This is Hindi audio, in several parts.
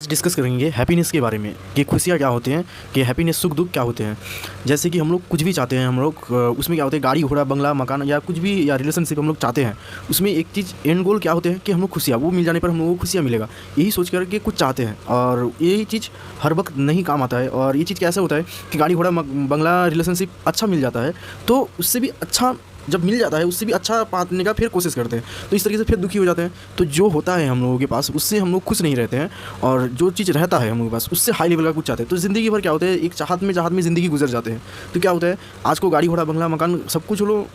आज डिस्कस करेंगे हैप्पीनेस के बारे में कि खुशियाँ क्या होते हैं, कि हैप्पीनेस सुख दुख क्या होते हैं। जैसे कि हम लोग कुछ भी चाहते हैं, हम लोग उसमें क्या होते हैं, गाड़ी घोड़ा बंगला मकान या कुछ भी, या रिलेशनशिप हम लोग चाहते हैं, उसमें एक चीज़ एंड गोल क्या होते हैं कि हम लोग खुशियाँ, वो मिल जाने पर हम लोगों को खुशियाँ मिलेगा, यही सोच कर के कुछ चाहते हैं। और यही चीज़ हर वक्त नहीं काम आता है। और ये चीज़ कैसे होता है कि गाड़ी घोड़ा बंगला रिलेशनशिप अच्छा मिल जाता है, तो उससे भी अच्छा जब मिल जाता है, उससे भी अच्छा पाने का फिर कोशिश करते हैं, तो इस तरीके से फिर दुखी हो जाते हैं। तो जो होता है हम लोगों के पास, उससे हम लोग खुश नहीं रहते हैं, और जो चीज़ रहता है हम लोगों के पास, उससे हाई लेवल का कुछ चाहते हैं। तो ज़िंदगी भर क्या होता है, एक चाहत में ज़िंदगी गुजर जाते हैं। तो क्या होता है, आज को गाड़ी घोड़ा बंगला मकान सब कुछ लो,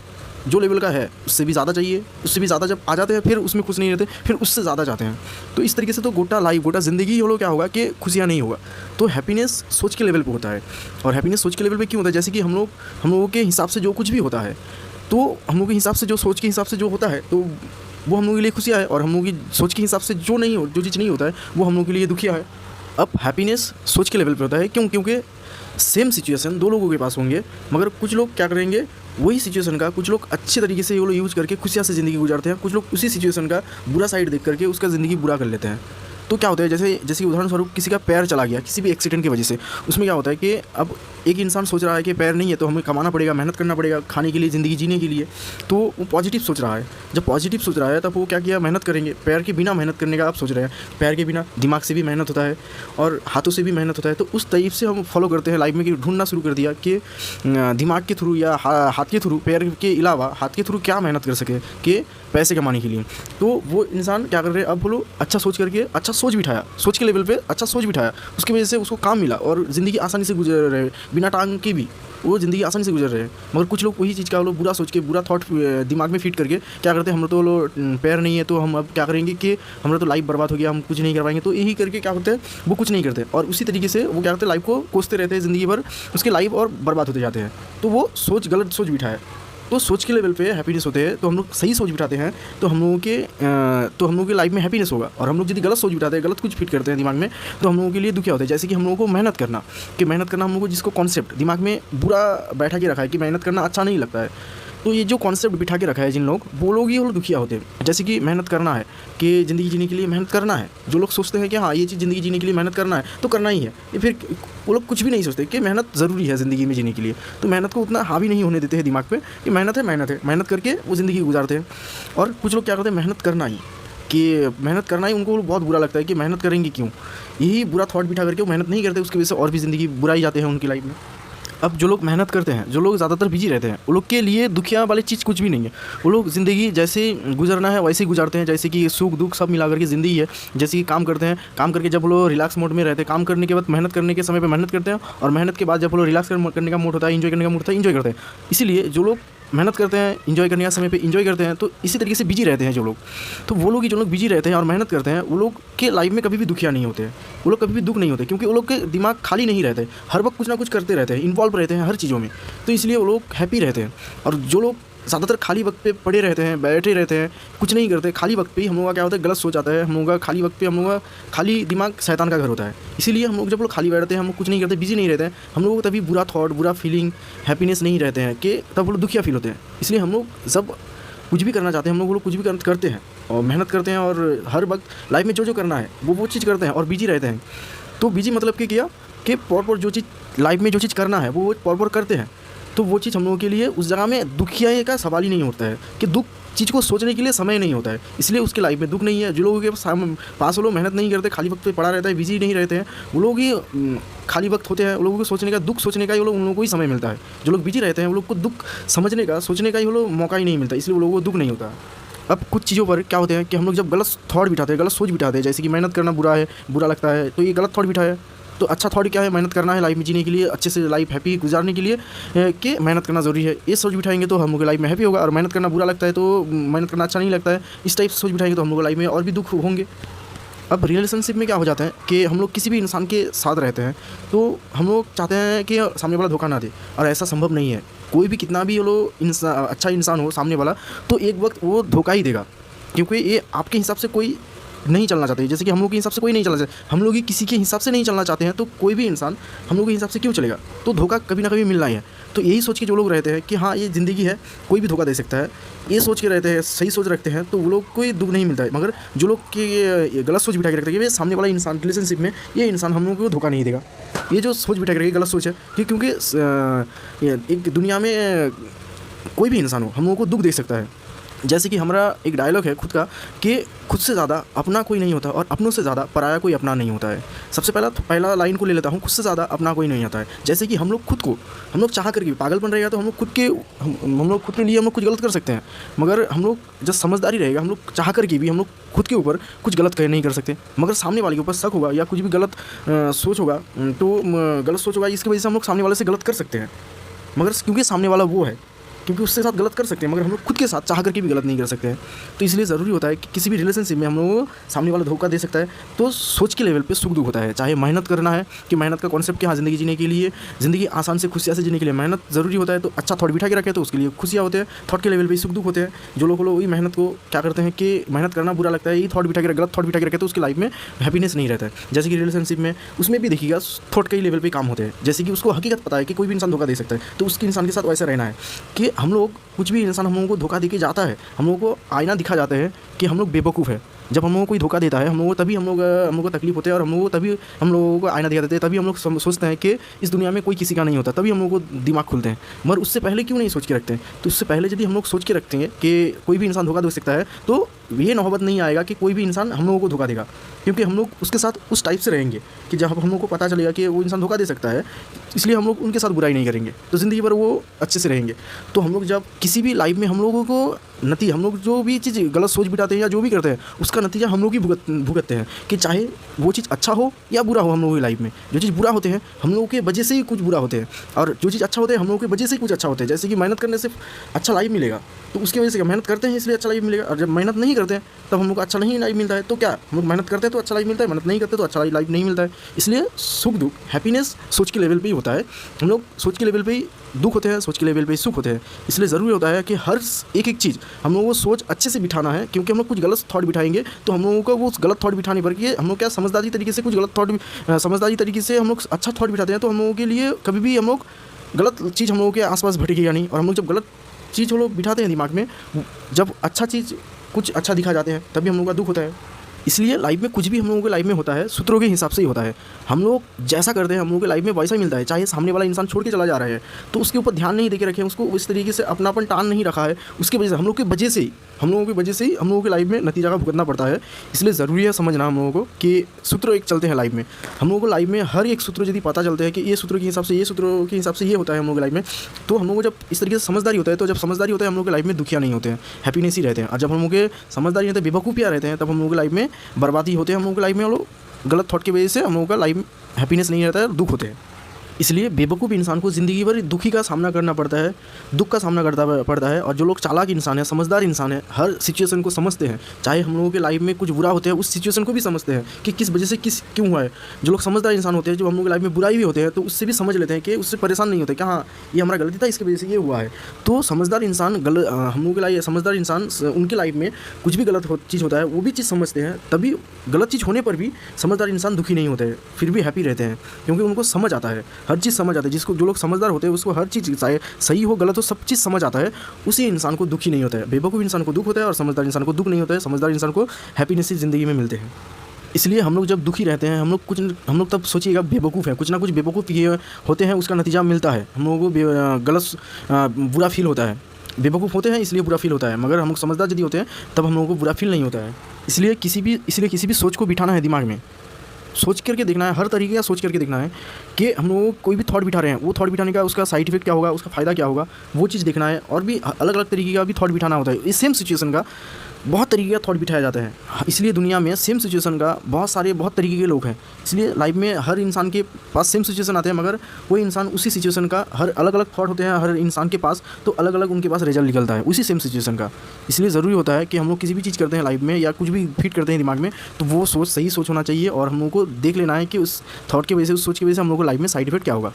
जो लेवल का है उससे भी ज़्यादा चाहिए, उससे भी ज़्यादा जब आ जाते हैं फिर उसमें खुश नहीं रहते, फिर उससे ज़्यादा चाहते हैं। तो इस तरीके से तो गोटा लाइफ, गोटा ज़िंदगी हो लो, क्या होगा कि खुशियाँ नहीं होगा। तो हैप्पीनेस सोच के लेवल पे होता है। और हैप्पीनेस सोच के लेवल पे क्यों होता है, जैसे कि हम लोगों के हिसाब से जो कुछ भी होता है, तो हम लोगों के हिसाब से, जो सोच के हिसाब से जो होता है, तो वो हम लोगों के लिए खुशियाँ है। और हम लोगों की सोच के हिसाब से जो चीज़ नहीं होता है, वो हम लोगों के लिए दुखिया है। अब हैप्पीनेस सोच के लेवल पे होता है, क्योंकि सेम सिचुएशन दो लोगों के पास होंगे, मगर कुछ लोग क्या करेंगे, वही सिचुएशन का कुछ लोग अच्छे तरीके से वो लोग यूज़ करके खुशियाँ से ज़िंदगी गुजारते हैं, कुछ लोग उसी सिचुएशन का बुरा साइड देख करके उसका ज़िंदगी बुरा कर लेते हैं। तो क्या होता है, जैसे उदाहरण स्वरूप किसी का पैर चला गया किसी भी एक्सीडेंट की वजह से, उसमें क्या होता है कि अब एक इंसान सोच रहा है कि पैर नहीं है तो हमें कमाना पड़ेगा, मेहनत करना पड़ेगा खाने के लिए, ज़िंदगी जीने के लिए। तो वो पॉजिटिव सोच रहा है। जब पॉजिटिव सोच रहा है तब वो क्या किया, मेहनत करेंगे। पैर के बिना मेहनत करने का आप सोच रहे हैं, पैर के बिना दिमाग से भी मेहनत होता है और हाथों से भी मेहनत होता है। तो उस टाइप से हम फॉलो करते हैं लाइफ में, कि ढूंढना शुरू कर दिया कि दिमाग के थ्रू या हाथ के थ्रू, पैर के अलावा हाथ के थ्रू क्या मेहनत कर सके कि पैसे कमाने के लिए। तो वो इंसान क्या कर रहे हैं, अब बोलो अच्छा सोच करके अच्छा सोच बिठाया, सोच के लेवल पे अच्छा सोच बिठाया, उसकी वजह से उसको काम मिला और ज़िंदगी आसानी से गुजर रहे, बिना टांग के भी वो ज़िंदगी आसानी से गुजर रहे हैं। मगर कुछ लोग वही चीज़ का वो बुरा सोच के, बुरा थॉट दिमाग में फीड करके क्या करते हैं, हम तो पैर नहीं है तो हम अब क्या करेंगे कि हमारा तो लाइफ बर्बाद हो गया, हम कुछ नहीं कर पाएंगे। तो यही करके क्या होता है, वो कुछ नहीं करते और उसी तरीके से वो क्या करते हैं, लाइफ को कोसते रहते हैं ज़िंदगी भर, उसके लाइफ और बर्बाद होते जाते हैं। तो वो सोच गलत सोच बिठाया। तो सोच के लेवल पे हैप्पीनेस होते हैं, तो हम लोग सही सोच बिठाते हैं तो हम लोगों के लाइफ में हैप्पीनेस होगा। और हम लोग यदि गलत सोच बिठाते हैं, गलत कुछ फिट करते हैं दिमाग में, तो हम लोगों के लिए दुखिया होता है। जैसे कि हम लोगों को मेहनत करना हम लोगों को जिसको कॉन्सेप्ट दिमाग में बुरा बैठा के रखा है कि मेहनत करना अच्छा नहीं लगता है, तो ये जो कॉन्सेप्ट बिठा के रखा है जिन लोग, वो लोग ही वो लोग दुखिया होते हैं। जैसे कि मेहनत करना है, कि ज़िंदगी जीने के लिए मेहनत करना है, जो लोग सोचते हैं कि हाँ ये चीज़ ज़िंदगी जीने के लिए मेहनत करना है तो करना ही है, ये फिर वो लोग कुछ भी नहीं सोचते कि मेहनत ज़रूरी है ज़िंदगी में जीने के लिए। तो मेहनत को उतना हावी नहीं होने देते हैं दिमाग पे कि मेहनत है, मेहनत करके वो ज़िंदगी गुजारते हैं। और कुछ लोग क्या करते हैं, मेहनत करना ही, कि मेहनत करना ही उनको बहुत बुरा लगता है कि मेहनत करेंगे क्यों, यही बुरा थॉट बिठा करके वो मेहनत नहीं करते, उसकी वजह से और भी ज़िंदगी बुरा ही जाते हैं उनकी लाइफ में। अब जो लोग मेहनत करते हैं, जो लोग ज़्यादातर बिजी रहते हैं, वो लोग के लिए दुखिया वाली चीज़ कुछ भी नहीं है। वो लोग ज़िंदगी जैसे गुजरना है वैसे ही गुजारते हैं, जैसे कि सुख दुख सब मिला करके ज़िंदगी है। जैसे कि काम करते हैं, काम करके जब वो लोग रिलैक्स मोड में रहते हैं, काम करने के बाद मेहनत करने के समय पे मेहनत करते हैं, और मेहनत के बाद जब वो लोग रिलैक्स करने का मूड होता है, एंजॉय करने का मूड होता है, एंजॉय करते हैं। इसीलिए जो लोग मेहनत करते हैं, एंजॉय करने का समय पे एंजॉय करते हैं, तो इसी तरीके से बिजी रहते हैं जो लोग। तो वो लोग ही जो लोग बिजी रहते हैं और मेहनत करते हैं, वो लोग के लाइफ में कभी भी दुखिया नहीं होते हैं, वो लोग कभी भी दुख नहीं होते, क्योंकि वो लोग के दिमाग खाली नहीं रहते, हर वक्त कुछ ना कुछ करते रहते हैं, इन्वॉल्व रहते हैं हर चीज़ों में। तो इसलिए वो लोग हैप्पी रहते हैं। और जो लोग ज़्यादातर खाली वक्त पे पड़े रहते हैं, बैठे रहते हैं, कुछ नहीं करते, खाली वक्त पे ही हम लोगों का क्या होता है, गलत सोच आता है। हम लोगों का खाली वक्त पे, हम लोगों का खाली दिमाग शैतान का घर होता है। इसीलिए हम लोग जब लोग खाली बैठते हैं, हम लोग कुछ नहीं करते, बिजी नहीं रहते हैं, हम लोगों को तभी बुरा थॉट, बुरा फीलिंग, हैप्पीनेस नहीं रहते हैं, कि तब वो लोग दुखिया फील होते हैं। इसलिए हम लोग जब कुछ भी करना चाहते हैं, हम लोग कुछ भी करते हैं और मेहनत करते हैं, और हर वक्त लाइफ में जो करना है वो चीज़ करते हैं और बिजी रहते हैं। तो बिजी मतलब कि किया कि प्रॉपर जो चीज़ लाइफ में जो चीज़ करना है वो प्रॉपर करते हैं, तो वो चीज़ हम लोगों के लिए उस जगह में दुखिया का सवाल ही नहीं होता है, कि दुख चीज़ को सोचने के लिए समय नहीं होता है, इसलिए उसके लाइफ में दुख नहीं है। जो लोगों के पास वो लोग मेहनत नहीं करते, खाली वक्त पे पड़ा रहता है, बिजी नहीं रहते हैं, वो लोग ही खाली वक्त होते हैं, वो लोगों को सोचने का, दुख सोचने का ही उन लोगों को ही समय मिलता है। जो लोग बिजी रहते हैं वो लोग को दुख समझने का, सोचने का ही वो लोग मौका ही नहीं मिलता, इसलिए वो लोगों को दुख नहीं होता। अब कुछ चीज़ों पर क्या होते हैं कि हम लोग जब गलत थॉट बिठाते हैं, गलत सोच बिठाते हैं, जैसे कि मेहनत करना बुरा है, बुरा लगता है, तो ये गलत थॉट बिठाया। तो अच्छा थॉट क्या है, मेहनत करना है लाइफ में जीने के लिए, अच्छे से लाइफ हैप्पी गुजारने के लिए, कि मेहनत करना ज़रूरी है, ये सोच बिठाएंगे तो हम लोग लाइफ में हैप्पी होगा। और मेहनत करना बुरा लगता है तो मेहनत करना अच्छा नहीं लगता है, इस टाइप से सोच बिठाएंगे तो हम लोग लाइफ में और भी दुख होंगे। अब रिलेशनशिप में क्या हो जाता है कि हम लोग किसी भी इंसान के साथ रहते हैं, तो हम लोग चाहते हैं कि सामने वाला धोखा ना दे, और ऐसा संभव नहीं है। कोई भी कितना भी वो लोग अच्छा इंसान हो सामने वाला, तो एक वक्त वो धोखा ही देगा, क्योंकि ये आपके हिसाब से कोई नहीं चलना चाहते, जैसे कि हम लोग के हिसाब से कोई नहीं चलना चाहते, हम लोग ही किसी के हिसाब से नहीं चलना चाहते हैं, तो कोई भी इंसान हम लोग के हिसाब से क्यों चलेगा? तो धोखा कभी ना कभी मिलना ही है। तो यही सोच के जो लोग रहते हैं कि हाँ ये ज़िंदगी है, कोई भी धोखा दे सकता है, ये सोच के रहते हैं, सही सोच रखते हैं, तो वो लोग कोई दुख नहीं मिलता है। मगर जो लोग के ये गलत सोच बिठा के रखते हैं कि सामने वाला इंसान रिलेशनशिप में ये इंसान हम लोग को धोखा नहीं देगा, ये जो सोच बिठा के रखी गलत सोच है कि क्योंकि एक दुनिया में कोई भी इंसान हो हम लोगों को दुख दे सकता है। जैसे कि हमारा एक डायलॉग है खुद का कि खुद से ज़्यादा अपना कोई नहीं होता और अपनों से ज़्यादा पराया कोई अपना नहीं होता है। सबसे पहला लाइन को ले लेता हूँ, खुद से ज़्यादा अपना कोई नहीं आता है। जैसे कि हम लोग खुद को हम लोग चाह करके पागलपन रहेगा तो हम लोग खुद के लिए हम लोग कुछ गलत कर सकते हैं, मगर हम लोग जब समझदारी रहेगा हम लोग चाह करके भी हम लोग खुद के ऊपर कुछ गलत नहीं कर सकते। मगर सामने वाले के ऊपर शक होगा या कुछ भी गलत सोच होगा, तो गलत सोच होगा, इसकी वजह से हम लोग सामने वाले से गलत कर सकते हैं। मगर क्योंकि सामने वाला वो है, क्योंकि उसके साथ गलत कर सकते हैं, मगर हम लोग खुद के साथ चाह करके भी गलत नहीं कर सकते हैं। तो इसलिए ज़रूरी होता है कि किसी भी रिलेशनशिप में हम लोग सामने वाला धोखा दे सकता है, तो सोच के लेवल पे सुख दुख होता है। चाहे मेहनत करना है कि मेहनत का कॉन्सेप्ट क्या है, ज़िंदगी जीने के लिए, ज़िंदगी आसान से खुशियाँ से जीने के लिए मेहनत ज़रूरी होता है। तो अच्छा थॉट बिठा के रखे तो उसके लिए खुशियाँ होते हैं, थॉट के लेवल पर सुख दुख होते हैं। जो लोग वही मेहनत को क्या करते हैं कि मेहनत करना बुरा लगता है, यही थॉट बिठा के गलत थॉट बिठा के रखे तो उसकी लाइफ में हैप्पीनेस नहीं रहता है। जैसे कि रिलेशनशिप में उसमें भी देखिएगा थॉट के लेवल पर काम होते हैं। जैसे कि उसको हकीकत पता है कि कोई भी इंसान धोखा दे सकता है, तो उसके इंसान के साथ वैसे रहना है कि हम लोग कुछ भी इंसान हम लोगों को धोखा देके जाता है, हम लोगों को आईना दिखा जाते हैं कि हम लोग बेवकूफ़ है। जब हम लोगों को कोई धोखा देता है हम लोगों को तभी हम लोग को तकलीफ होती है, और हम लोगों को तभी हम लोगों को आईना दिखा देते हैं, तभी हम लोग सोचते हैं कि इस दुनिया में कोई किसी का नहीं होता, तभी हम लोगों को दिमाग खुलते हैं। मगर उससे पहले क्यों नहीं सोच के रखते हैं? तो उससे पहले यदि हम लोग सोच के रखते हैं कि कोई भी इंसान धोखा दे सकता है, तो ये नौबत नहीं आएगा कि कोई भी इंसान हम लोगों को धोखा देगा, क्योंकि हम लोग उसके साथ उस टाइप से रहेंगे कि जब हम लोग को पता चलेगा कि वो इंसान धोखा दे सकता है, इसलिए हम लोग उनके साथ बुराई नहीं करेंगे, तो ज़िंदगी भर वो अच्छे से रहेंगे। तो हम लोग जब किसी भी लाइफ में हम लोगों को हम लोग जो भी चीज़ गलत सोच बिठाते हैं या जो भी करते हैं उसका नतीजा हम लोग ही भुगतते हैं, कि चाहे वो चीज़ अच्छा हो या बुरा हो। हम लोगों की लाइफ में जो चीज़ बुरा होते हैं हम लोगों के वजह से ही कुछ बुरा होते हैं, और जो चीज़ अच्छा होते हैं हम लोगों की वजह से ही कुछ अच्छा होता है। जैसे कि मेहनत करने से अच्छा लाइफ मिलेगा, तो उसकी वजह से मेहनत करते हैं इसलिए अच्छा लाइफ मिलेगा, और जब मेहनत नहीं करते हैं तब हम लोग को अच्छा नहीं लाइफ मिलता है। तो क्या हम लोग मेहनत करते हैं तो अच्छा लाइफ मिलता है, मेहनत नहीं करते तो अच्छा लाइफ नहीं मिलता है। इसलिए सुख दुख हैप्पीनेस सोच के लेवल पे ही होता है। हम लोग सोच के लेवल पे ही दुख होते हैं, सोच के लेवल पे ही सुख होते हैं। इसलिए ज़रूरी होता है कि हर एक चीज़ हम लोगों को सोच अच्छे से बिठाना है, क्योंकि हम लोग कुछ गलत थॉट बिठाएंगे तो हम लोगों को वो गलत थॉट बिठाने पर कि हम लोग क्या समझदारी तरीके से कुछ गलत थॉट समझदारी तरीके से हम लोग अच्छा थॉट बिठाते हैं, तो हम लोगों के लिए कभी भी हम लोग गलत चीज़ हम लोगों के आसपास भटकेगा नहीं। और हम लोग जब गलत चीज़ हम लोग बिठाते हैं दिमाग में, जब अच्छा चीज़ कुछ अच्छा दिखा जाते हैं तभी हम लोग का दुख होता है। इसलिए लाइफ में कुछ भी हम लोगों के लाइफ में होता है सूत्रों के हिसाब से ही होता है। हम लोग जैसा करते हैं हम लोगों के लाइफ में वैसा ही मिलता है। चाहे सामने वाला इंसान छोड़ के चला जा रहा है तो उसके ऊपर ध्यान नहीं देके रखे, उसको इस तरीके से अपनापन टान नहीं रखा है, उसकी वजह से हम लोगों की वजह से ही हम लोगों की लाइफ में नतीजा का भुगतना पड़ता है। इसलिए ज़रूरी है समझना हम लोगों को कि सूत्र एक चलते हैं लाइफ में। हम लोगों को लाइफ में हर एक सूत्र यदि पता चलते हैं कि ये सूत्रों के हिसाब से ये होता है हम लोगों की लाइफ में, तो हम लोगों को जब इस तरीके से समझदारी होता है, तो जब समझदारी होता है हम लोग की लाइफ में दुखिया नहीं होते हैं, हैप्पीनेस ही रहते हैं। और जब हम लोग के समझदारी रहते हैं, बेवकूफ़ियाँ रहते हैं, तब हम लोगों की लाइफ में बर्बादी होते हैं। हम लोगों की लाइफ में हम लोग गलत थॉट की वजह से हम लोगों का लाइफ में हैप्पीनेस नहीं रहता है, दुख होते हैं। इसलिए बेवकूफ़ इंसान को ज़िंदगी भर दुखी का सामना करना पड़ता है, दुख का सामना करना पड़ता है। और जो लोग चालाक इंसान है, समझदार इंसान है, हर सिचुएशन को समझते हैं। चाहे हम लोगों के लाइफ में कुछ बुरा होते हैं, उस सिचुएशन को भी समझते हैं कि किस वजह से क्यों हुआ है। जो लोग समझदार इंसान होते हैं, जो हम लोगों की लाइफ में बुराई भी होते हैं, तो उससे भी समझ लेते हैं कि उससे परेशान नहीं होते कि हाँ ये हमारा गलती था, इसकी वजह से ये हुआ है। तो समझदार इंसान हम लोगों के लाइफ समझदार इंसान उनकी लाइफ में कुछ भी गलत चीज़ होता है वो भी चीज़ समझते हैं, तभी गलत चीज़ होने पर भी समझदार इंसान दुखी नहीं होते हैं, फिर भी हैप्पी रहते हैं, क्योंकि उनको समझ आता है, हर चीज़ समझ आता है। जो लोग समझदार होते हैं उसको हर चीज़ चाहे सही हो गलत हो सब चीज़ समझ आता है, उसी इंसान को दुखी नहीं होता है। बेवकूफ़ इंसान को दुख होता है और समझदार इंसान को दुख नहीं होता है। समझदार इंसान को हैप्पीनेस ही ज़िंदगी में मिलते हैं। इसलिए हम लोग जब दुखी रहते हैं हम लोग तब सोचिएगा बेवकूफ़ है, कुछ ना कुछ बेवकूफ़ ये होते हैं, उसका नतीजा मिलता है। हम लोगों को गलत बुरा फील होता है, बेवकूफ़ होते हैं इसलिए बुरा फील होता है, मगर हम लोग समझदार यदि होते हैं तब हम लोगों को बुरा फील नहीं होता है। इसलिए किसी भी सोच को बिठाना है दिमाग में, सोच करके देखना है, हर तरीके का सोच करके देखना है कि हम लोग कोई भी थॉट बिठा रहे हैं, वो थॉट बिठाने का उसका साइड इफेक्ट क्या होगा, उसका फ़ायदा क्या होगा, वो चीज़ देखना है। और भी अलग अलग तरीके का भी थॉट बिठाना होता है। इस सेम सिचुएशन का बहुत तरीके का थॉट बिठाया जाता है, इसलिए दुनिया में सेम सिचुएशन का बहुत तरीके के लोग हैं। इसलिए लाइफ में हर इंसान के पास सेम सिचुएशन आते हैं, मगर कोई इंसान उसी सिचुएशन का हर अलग अलग थॉट होते हैं हर इंसान के पास, तो अलग अलग उनके पास रिजल्ट निकलता है उसी सेम सिचुएशन का। इसलिए ज़रूरी होता है कि हम लोग किसी भी चीज़ करते हैं लाइफ में या कुछ भी फिट करते हैं दिमाग में, तो वो सही सोच होना चाहिए, और हम लोग को देख लेना है कि उस थॉट की वजह से, उस सोच की वजह से हम लोग को लाइफ में साइड इफेक्ट क्या होगा।